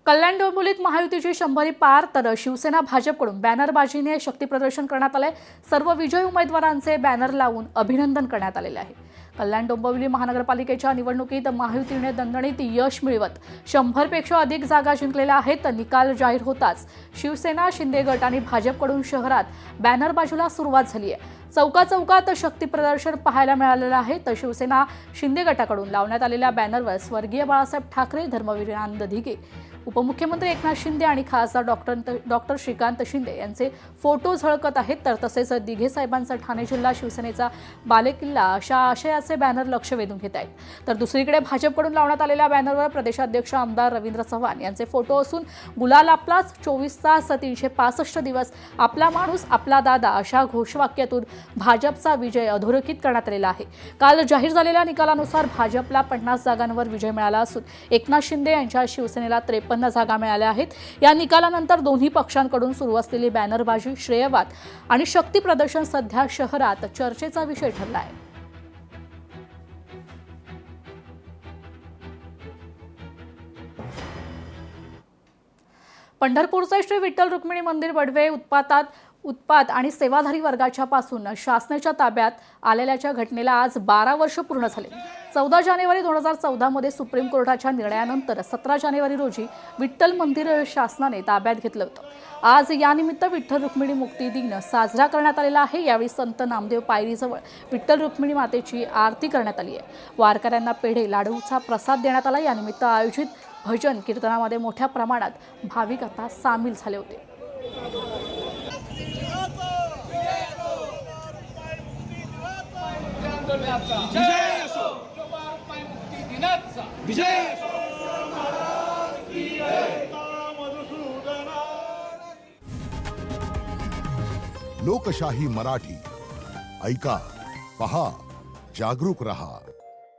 कल्याण डोंबिवलीत महायुतीची 100 पार तर शिवसेना भाजपकडून बॅनरबाजीने शक्तीप्रदर्शन करण्यात आले। सर्व विजयी उमेदवारांचे बॅनर लावून अभिनंदन करण्यात आलेले आहे। कल्याण डोंबिवली महानगरपालिकेच्या निवडणुकीत महायुतीने दणदणीत यश मिळवत 100 पेक्षा अधिक जागा जिंकलेल्या आहेत। निकाल जाहीर होताच शिवसेना, शिंदे गट आणि भाजपकडून शहरात बॅनरबाजीला सुरुवात झाली आहे। चौकात शक्तीप्रदर्शन पाहायला मिळालेलं आहे। तर शिवसेना, शिंदे गटाकडून लावण्यात आलेल्या बॅनरवर स्वर्गीय बाळासाहेब ठाकरे, धर्मवीर आनंद दिघे, उपमुख्यमंत्री एकनाथ शिंदे आणि खासदार डॉक्टर श्रीकांत शिंदे यांचे फोटो झळकत आहेत। तर तसेच दिघे साहेबांचा ठाणे जिल्हा शिवसेनेचा बालेकिल्ला अशा आशयाचे बॅनर लक्ष वेधून घेत आहेत। तर दुसरीकडे भाजपकडून लावण्यात आलेल्या बॅनरवर प्रदेशाध्यक्ष आमदार रवींद्र चव्हाण यांचे फोटो असून गुलाल आपलाच, 24 तास 365 दिवस आपला माणूस आपला दादा अशा घोषवाक्यातून भाजपचा विजय अधोरेखित करण्यात आलेला आहे। काल जाहीर झालेल्या निकालानुसार भाजपला 50 जागांवर विजय मिळाला असून एकनाथ शिंदे यांच्या शिवसेनेला 53 जागा मिळाल्या आहेत। या निकालानंतर दोन्ही पक्षांकडून सुरू असलेली बॅनरबाजी, श्रेयवाद आणि शक्ती प्रदर्शन सध्या शहरात चर्चेचा विषय ठरला आहे। पंढरपूरचे श्री विठ्ठल रुक्मिणी मंदिर वडवे उत्पाद आणि सेवाधारी वर्गाच्या पासून शासनाच्या ताब्यात आलेल्याच्या घटनेला आज 12 वर्ष पूर्ण झाले। 14 जानेवारी 2014 मध्ये सुप्रीम कोर्टाच्या निर्णयानंतर 17 जानेवारी रोजी विठ्ठल मंदिर शासनाने ताब्यात घेतलं होतं। आज यानिमित्त विठ्ठल रुक्मिणी मुक्ती दिन साजरा करण्यात आलेला आहे। यावेळी संत नामदेव पायरीजवळ विठ्ठल रुक्मिणी मातेची आरती करण्यात आली आहे। वारकऱ्यांना पेढे, लाडूचा प्रसाद देण्यात आला। यानिमित्त आयोजित भजन कीर्तनामध्ये मोठ्या प्रमाणात भाविक आता सामील झाले होते। लोकशाही मराठी ऐका, पहा, जागरूक रहा।